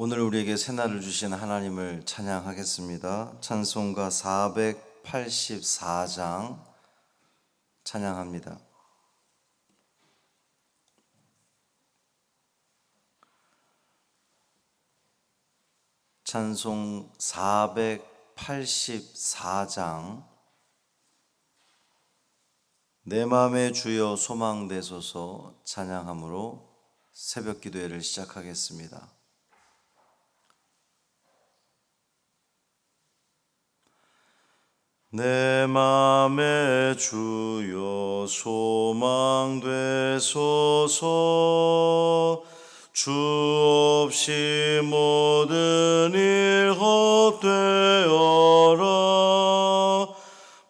오늘 우리에게 새날을 주신 하나님을 찬양하겠습니다. 찬송가 484장 찬양합니다. 찬송 484장 내 맘의 주여 소망되소서 찬양함으로 새벽 기도회를 시작하겠습니다. 내 맘의 주여 소망되소서 주 없이 모든 일 헛되어라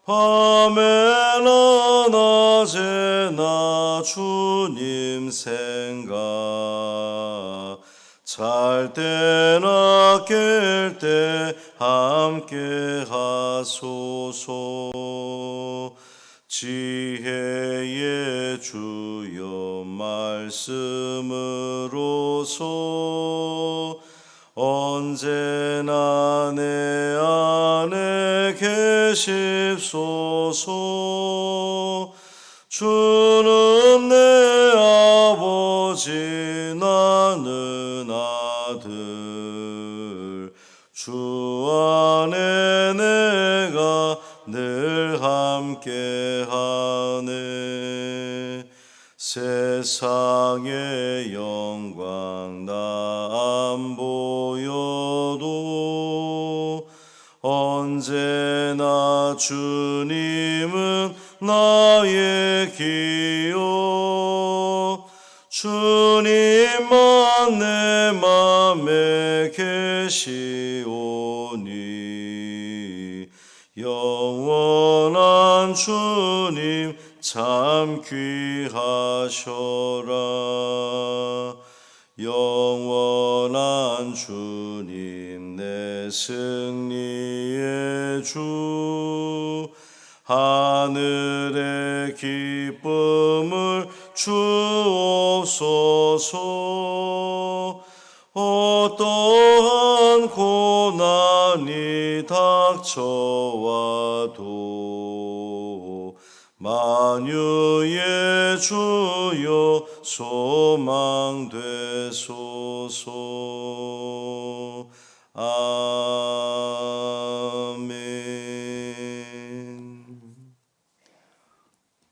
밤에나 낮에나 주님 생각 잘 때나 깰 때 함께 하소서 지혜의 주여 말씀으로서 언제나 내 안에 계십소서 주는 내 아버지 나는 아들 주 안에 내가 늘 함께하네 세상의 영광 나 안 보여도 언제나 주님은 나의 기여 주님만 내 맘에 계시오니 영원한 주님 참 귀하셔라 영원한 주님 내 승리의 주 하늘의 기쁨을 주옵소서 어떠한 고난이 닥쳐와도 만유의 주여 소망되소서 아멘.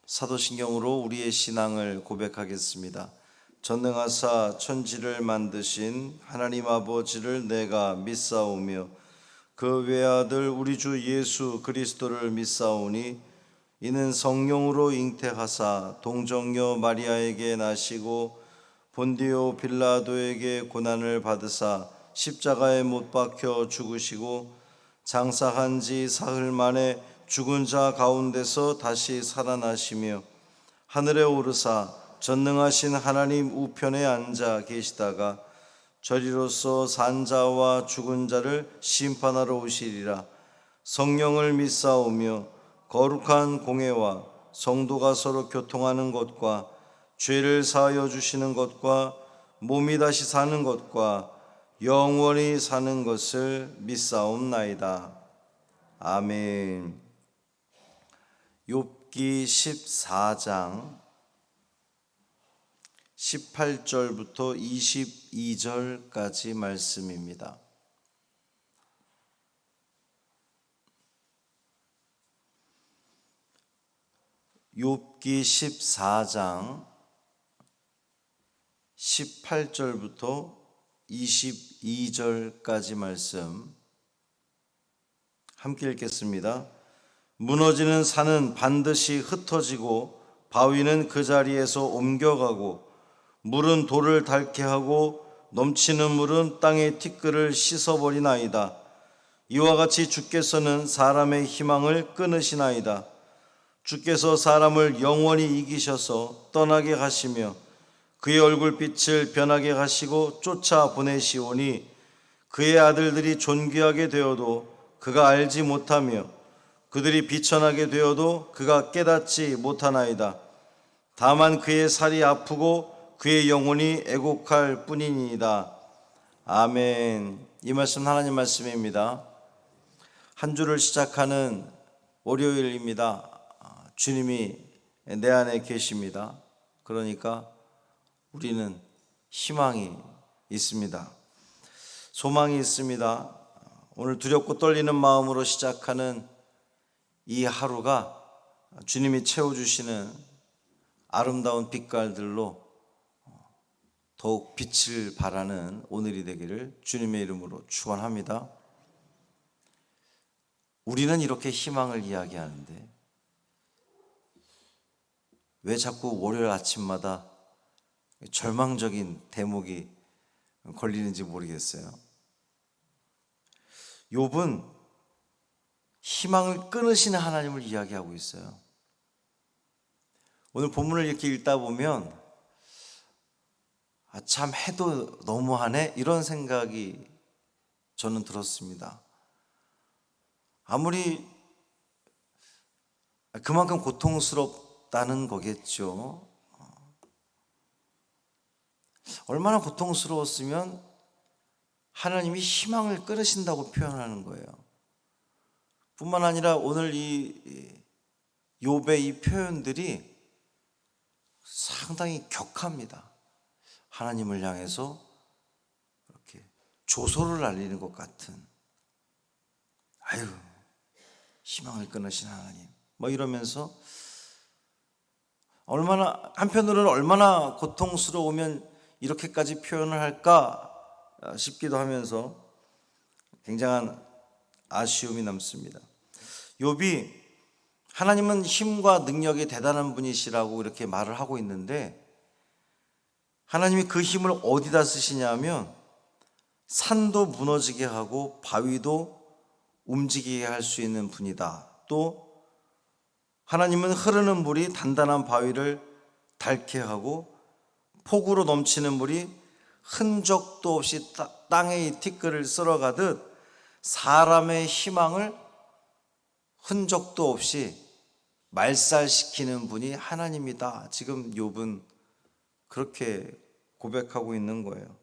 사도신경으로 우리의 신앙을 고백하겠습니다. 전능하사 천지를 만드신 하나님 아버지를 내가 믿사오며 그 외아들 우리 주 예수 그리스도를 믿사오니 이는 성령으로 잉태하사 동정녀 마리아에게 나시고 본디오 빌라도에게 고난을 받으사 십자가에 못 박혀 죽으시고 장사한 지 사흘 만에 죽은 자 가운데서 다시 살아나시며 하늘에 오르사 전능하신 하나님 우편에 앉아 계시다가 저리로서 산 자와 죽은 자를 심판하러 오시리라. 성령을 믿사오며 거룩한 공회와 성도가 서로 교통하는 것과 죄를 사하여 주시는 것과 몸이 다시 사는 것과 영원히 사는 것을 믿사옵나이다. 아멘. 욥기 14장 18절부터 22절까지 말씀입니다. 욥기 14장 18절부터 22절까지 말씀 함께 읽겠습니다. 무너지는 산은 반드시 흩어지고 바위는 그 자리에서 옮겨가고 물은 돌을 닳게 하고 넘치는 물은 땅의 티끌을 씻어버리나이다. 이와 같이 주께서는 사람의 희망을 끊으시나이다. 주께서 사람을 영원히 이기셔서 떠나게 하시며 그의 얼굴빛을 변하게 하시고 쫓아 보내시오니 그의 아들들이 존귀하게 되어도 그가 알지 못하며 그들이 비천하게 되어도 그가 깨닫지 못하나이다. 다만 그의 살이 아프고 그의 영혼이 애곡할 뿐이니이다. 아멘. 이 말씀 하나님 말씀입니다. 한 주를 시작하는 월요일입니다. 주님이 내 안에 계십니다. 그러니까 우리는 희망이 있습니다. 소망이 있습니다. 오늘 두렵고 떨리는 마음으로 시작하는 이 하루가 주님이 채워주시는 아름다운 빛깔들로 더욱 빛을 발하는 오늘이 되기를 주님의 이름으로 축원합니다. 우리는 이렇게 희망을 이야기하는데 왜 자꾸 월요일 아침마다 절망적인 대목이 걸리는지 모르겠어요. 욥은 희망을 끊으시는 하나님을 이야기하고 있어요. 오늘 본문을 이렇게 읽다 보면 참 해도 너무하네 이런 생각이 저는 들었습니다. 아무리 그만큼 고통스럽다는 거겠죠. 얼마나 고통스러웠으면 하나님이 희망을 끊으신다고 표현하는 거예요. 뿐만 아니라 오늘 이 욥의 이 표현들이 상당히 격합니다. 하나님을 향해서 이렇게 조소를 날리는 것 같은, 아유 희망을 끊으신 하나님 뭐 이러면서 얼마나, 한편으로는 얼마나 고통스러우면 이렇게까지 표현을 할까 싶기도 하면서 굉장한 아쉬움이 남습니다. 욥이 하나님은 힘과 능력이 대단한 분이시라고 이렇게 말을 하고 있는데 하나님이 그 힘을 어디다 쓰시냐면 산도 무너지게 하고 바위도 움직이게 할 수 있는 분이다. 또 하나님은 흐르는 물이 단단한 바위를 닳게 하고 폭우로 넘치는 물이 흔적도 없이 땅의 티끌을 쓸어가듯 사람의 희망을 흔적도 없이 말살시키는 분이 하나님이다. 지금 욥은 그렇게 고백하고 있는 거예요.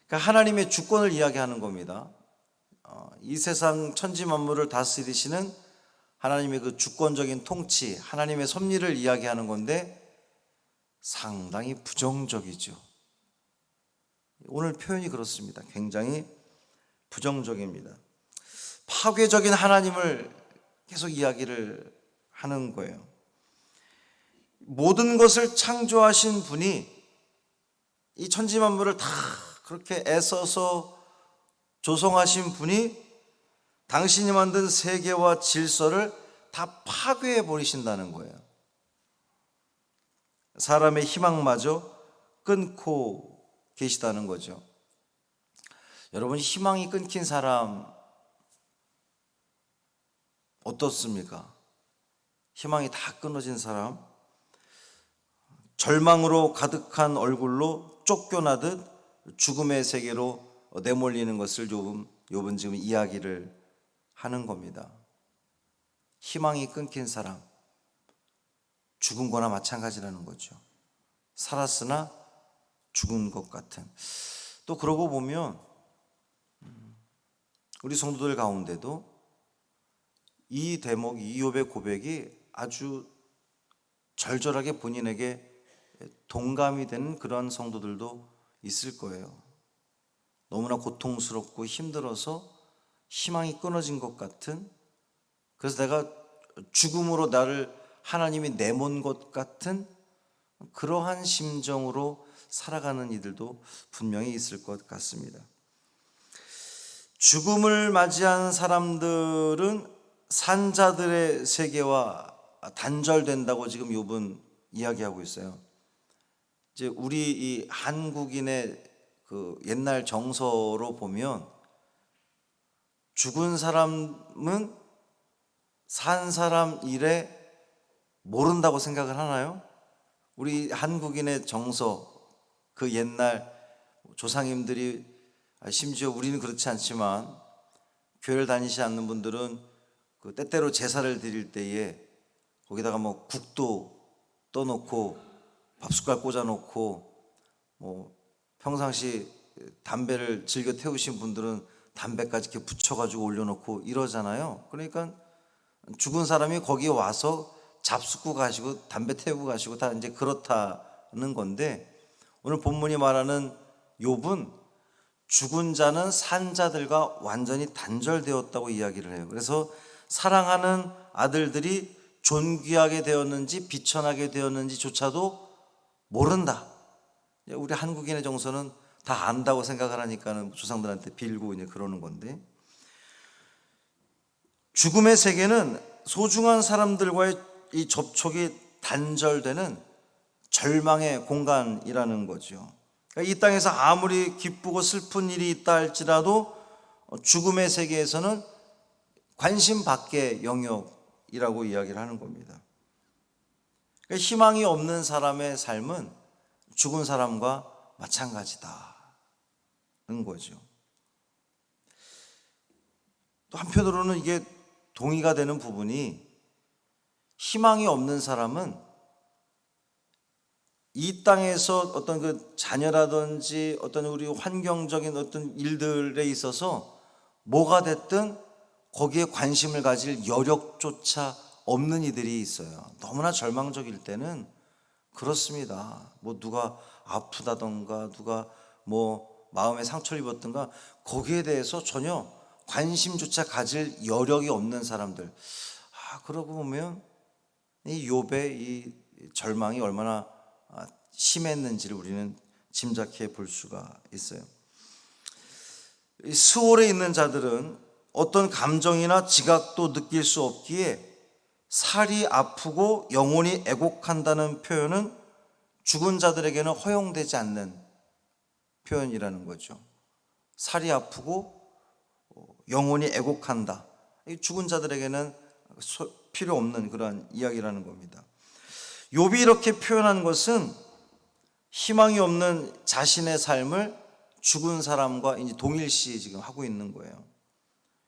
그러니까 하나님의 주권을 이야기하는 겁니다. 이 세상 천지 만물을 다스리시는 하나님의 그 주권적인 통치, 하나님의 섭리를 이야기하는 건데 상당히 부정적이죠. 오늘 표현이 그렇습니다. 굉장히 부정적입니다. 파괴적인 하나님을 계속 이야기를 하는 거예요. 모든 것을 창조하신 분이 이 천지 만물을 다 그렇게 애써서 조성하신 분이 당신이 만든 세계와 질서를 다 파괴해 버리신다는 거예요. 사람의 희망마저 끊고 계시다는 거죠. 여러분, 희망이 끊긴 사람 어떻습니까? 희망이 다 끊어진 사람, 절망으로 가득한 얼굴로 쫓겨나듯 죽음의 세계로 내몰리는 것을 욥은 지금 이야기를 하는 겁니다. 희망이 끊긴 사람, 죽은 거나 마찬가지라는 거죠. 살았으나 죽은 것 같은. 또 그러고 보면 우리 성도들 가운데도 이 대목, 이 욥의 고백이 아주 절절하게 본인에게 동감이 되는 그런 성도들도 있을 거예요. 너무나 고통스럽고 힘들어서 희망이 끊어진 것 같은, 그래서 내가 죽음으로 나를 하나님이 내몬 것 같은 그러한 심정으로 살아가는 이들도 분명히 있을 것 같습니다. 죽음을 맞이한 사람들은 산자들의 세계와 단절된다고 지금 욥은 이야기하고 있어요. 이제 우리 이 한국인의 그 옛날 정서로 보면 죽은 사람은 산 사람 일에 모른다고 생각을 하나요? 우리 한국인의 정서, 그 옛날 조상님들이, 심지어 우리는 그렇지 않지만 교회를 다니지 않는 분들은 그 때때로 제사를 드릴 때에 거기다가 뭐 국도 떠놓고 밥숟갈 꽂아놓고 뭐 평상시 담배를 즐겨 태우신 분들은 담배까지 이렇게 붙여가지고 올려놓고 이러잖아요. 그러니까 죽은 사람이 거기에 와서 잡숫고 가시고 담배 태우고 가시고 다 이제 그렇다는 건데, 오늘 본문이 말하는 욥은 죽은 자는 산 자들과 완전히 단절되었다고 이야기를 해요. 그래서 사랑하는 아들들이 존귀하게 되었는지 비천하게 되었는지조차도 모른다. 우리 한국인의 정서는 다 안다고 생각을 하니까는 조상들한테 빌고 이제 그러는 건데, 죽음의 세계는 소중한 사람들과의 이 접촉이 단절되는 절망의 공간이라는 거죠. 그러니까 이 땅에서 아무리 기쁘고 슬픈 일이 있다 할지라도 죽음의 세계에서는 관심 밖의 영역이라고 이야기를 하는 겁니다. 그러니까 희망이 없는 사람의 삶은 죽은 사람과 마찬가지다는 거죠. 또 한편으로는 이게 동의가 되는 부분이, 희망이 없는 사람은 이 땅에서 어떤 그 자녀라든지 어떤 우리 환경적인 어떤 일들에 있어서 뭐가 됐든 거기에 관심을 가질 여력조차 없는 이들이 있어요. 너무나 절망적일 때는 그렇습니다. 뭐 누가 아프다던가 누가 뭐 마음에 상처를 입었던가 거기에 대해서 전혀 관심조차 가질 여력이 없는 사람들, 그러고 보면 이 욥의 이 절망이 얼마나 심했는지를 우리는 짐작해 볼 수가 있어요. 이 스올에 있는 자들은 어떤 감정이나 지각도 느낄 수 없기에 살이 아프고 영혼이 애곡한다는 표현은 죽은 자들에게는 허용되지 않는 표현이라는 거죠. 살이 아프고 영혼이 애곡한다. 죽은 자들에게는 필요 없는 그런 이야기라는 겁니다. 욥이 이렇게 표현한 것은 희망이 없는 자신의 삶을 죽은 사람과 이제 동일시 지금 하고 있는 거예요.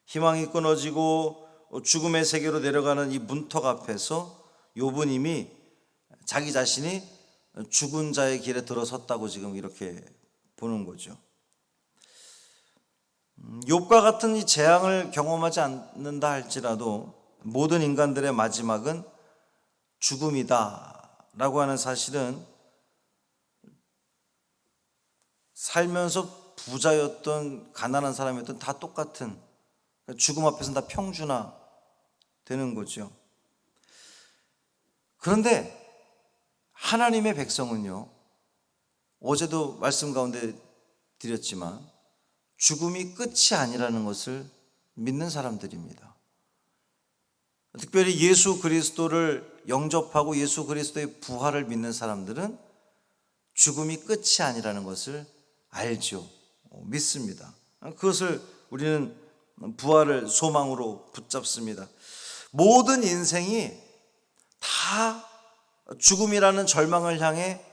희망이 끊어지고 죽음의 세계로 내려가는 이 문턱 앞에서 욥은 이미 자기 자신이 죽은 자의 길에 들어섰다고 지금 이렇게 보는 거죠. 욥과 같은 이 재앙을 경험하지 않는다 할지라도 모든 인간들의 마지막은 죽음이다 라고 하는 사실은 살면서 부자였던 가난한 사람이었던 다 똑같은, 죽음 앞에서는 다 평준화 되는 거죠. 그런데 하나님의 백성은요, 어제도 말씀 가운데 드렸지만 죽음이 끝이 아니라는 것을 믿는 사람들입니다. 특별히 예수 그리스도를 영접하고 예수 그리스도의 부활을 믿는 사람들은 죽음이 끝이 아니라는 것을 알죠. 믿습니다. 그것을 우리는 부활을 소망으로 붙잡습니다. 모든 인생이 다 죽음이라는 절망을 향해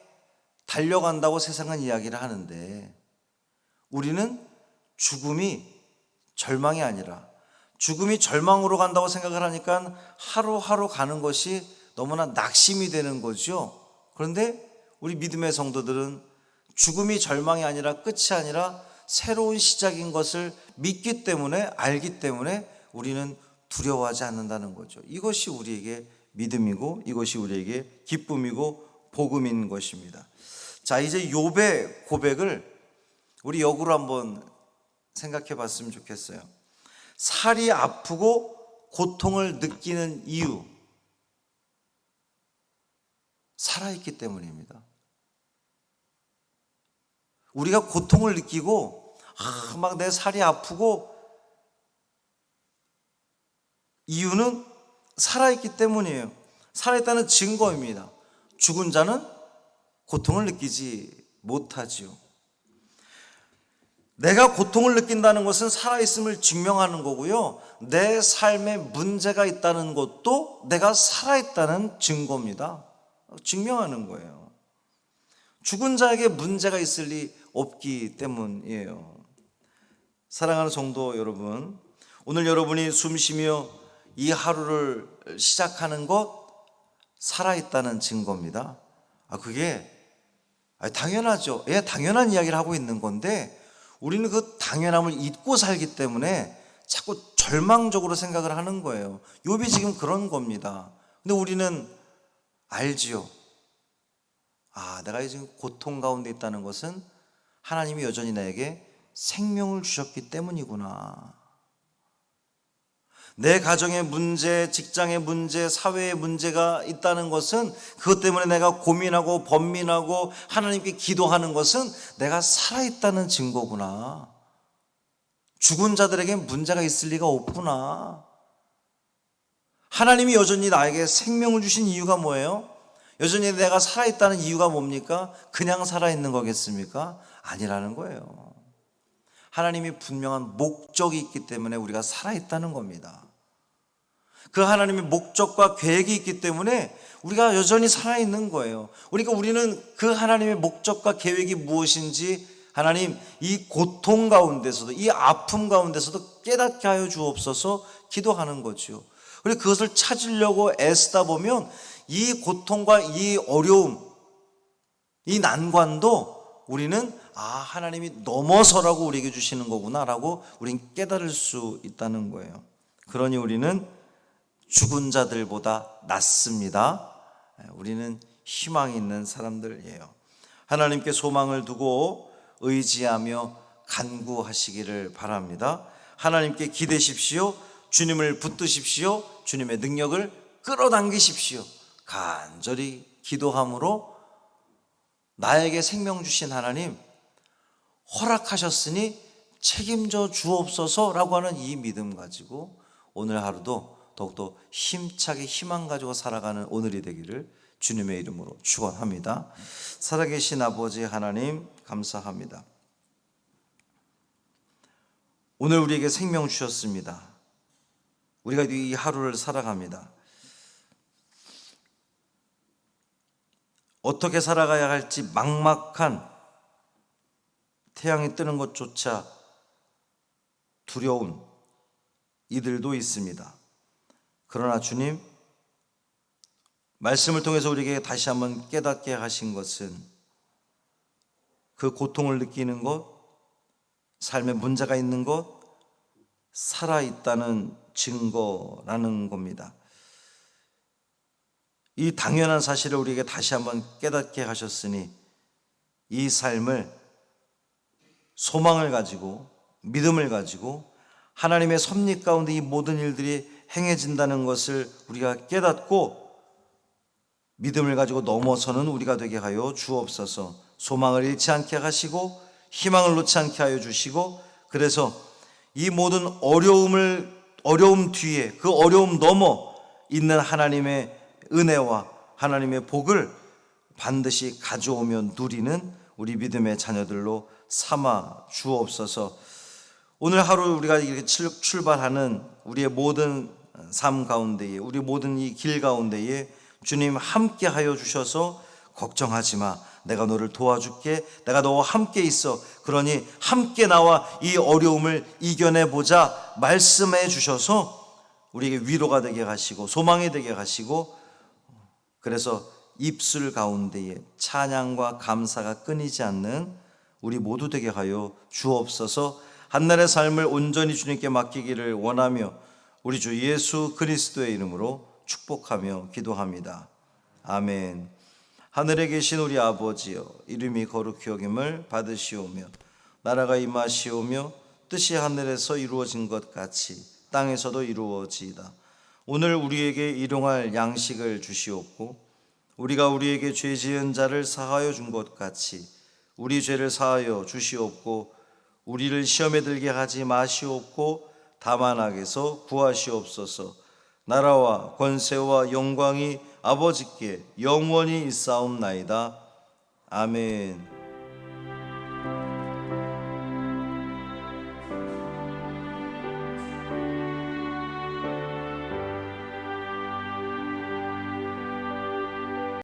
달려간다고 세상은 이야기를 하는데, 우리는 죽음이 절망이 아니라 죽음이 절망으로 간다고 생각을 하니까 하루하루 가는 것이 너무나 낙심이 되는 거죠. 그런데 우리 믿음의 성도들은 죽음이 절망이 아니라 끝이 아니라 새로운 시작인 것을 믿기 때문에, 알기 때문에 우리는 두려워하지 않는다는 거죠. 이것이 우리에게 믿음이고 이것이 우리에게 기쁨이고 복음인 것입니다. 자, 이제 욥의 고백을 우리 역으로 한번 생각해 봤으면 좋겠어요. 살이 아프고 고통을 느끼는 이유, 살아있기 때문입니다. 우리가 고통을 느끼고 막 내 살이 아프고, 이유는 살아있기 때문이에요. 살아있다는 증거입니다. 죽은 자는 고통을 느끼지 못하지요. 내가 고통을 느낀다는 것은 살아있음을 증명하는 거고요, 내 삶에 문제가 있다는 것도 내가 살아있다는 증거입니다. 증명하는 거예요. 죽은 자에게 문제가 있을 리 없기 때문이에요. 사랑하는 성도 여러분, 오늘 여러분이 숨쉬며 이 하루를 시작하는 것, 살아있다는 증거입니다. 그게 당연하죠. 당연한 이야기를 하고 있는 건데 우리는 그 당연함을 잊고 살기 때문에 자꾸 절망적으로 생각을 하는 거예요. 욥이 지금 그런 겁니다. 근데 우리는 알지요. 내가 지금 고통 가운데 있다는 것은 하나님이 여전히 나에게 생명을 주셨기 때문이구나. 내 가정의 문제, 직장의 문제, 사회의 문제가 있다는 것은 그것 때문에 내가 고민하고 번민하고 하나님께 기도하는 것은 내가 살아있다는 증거구나. 죽은 자들에게 문제가 있을 리가 없구나. 하나님이 여전히 나에게 생명을 주신 이유가 뭐예요? 여전히 내가 살아있다는 이유가 뭡니까? 그냥 살아있는 거겠습니까? 아니라는 거예요. 하나님이 분명한 목적이 있기 때문에 우리가 살아있다는 겁니다. 그 하나님의 목적과 계획이 있기 때문에 우리가 여전히 살아있는 거예요. 그러니까 우리는 그 하나님의 목적과 계획이 무엇인지 하나님 이 고통 가운데서도 이 아픔 가운데서도 깨닫게 하여 주옵소서 기도하는 거죠. 그리고 그것을 찾으려고 애쓰다 보면 이 고통과 이 어려움, 이 난관도 우리는 하나님이 넘어서라고 우리에게 주시는 거구나라고 우리는 깨달을 수 있다는 거예요. 그러니 우리는 죽은 자들보다 낫습니다. 우리는 희망이 있는 사람들이에요. 하나님께 소망을 두고 의지하며 간구하시기를 바랍니다. 하나님께 기대십시오. 주님을 붙드십시오. 주님의 능력을 끌어당기십시오. 간절히 기도함으로 나에게 생명 주신 하나님 허락하셨으니 책임져 주옵소서라고 하는 이 믿음 가지고 오늘 하루도 더욱더 힘차게 희망 가지고 살아가는 오늘이 되기를 주님의 이름으로 축원합니다. 살아계신 아버지 하나님 감사합니다. 오늘 우리에게 생명 주셨습니다. 우리가 이 하루를 살아갑니다. 어떻게 살아가야 할지 막막한 태양이 뜨는 것조차 두려운 이들도 있습니다. 그러나 주님, 말씀을 통해서 우리에게 다시 한번 깨닫게 하신 것은 그 고통을 느끼는 것, 삶에 문제가 있는 것, 살아있다는 증거라는 겁니다. 이 당연한 사실을 우리에게 다시 한번 깨닫게 하셨으니 이 삶을 소망을 가지고 믿음을 가지고 하나님의 섭리 가운데 이 모든 일들이 행해진다는 것을 우리가 깨닫고 믿음을 가지고 넘어서는 우리가 되게 하여 주옵소서. 소망을 잃지 않게 하시고 희망을 놓지 않게 하여 주시고, 그래서 이 모든 어려움 뒤에 그 어려움 넘어 있는 하나님의 은혜와 하나님의 복을 반드시 가져오며 누리는 우리 믿음의 자녀들로 삼아 주옵소서. 오늘 하루 우리가 이렇게 출발하는 우리의 모든 삶 가운데에, 우리 모든 이 길 가운데에 주님 함께 하여 주셔서 걱정하지 마. 내가 너를 도와줄게. 내가 너와 함께 있어. 그러니 함께 나와 이 어려움을 이겨내보자 말씀해 주셔서 우리에게 위로가 되게 하시고 소망이 되게 하시고, 그래서 입술 가운데에 찬양과 감사가 끊이지 않는 우리 모두 되게 하여 주옵소서. 한날의 삶을 온전히 주님께 맡기기를 원하며 우리 주 예수 그리스도의 이름으로 축복하며 기도합니다. 아멘. 하늘에 계신 우리 아버지여, 이름이 거룩히 여김을 받으시오며 나라가 임하시오며 뜻이 하늘에서 이루어진 것 같이 땅에서도 이루어지이다. 오늘 우리에게 일용할 양식을 주시옵고 우리가 우리에게 죄 지은 자를 사하여 준 것 같이 우리 죄를 사하여 주시옵고 우리를 시험에 들게 하지 마시옵고 다만 악에서 구하시옵소서. 나라와 권세와 영광이 아버지께 영원히 있사옵나이다. 아멘.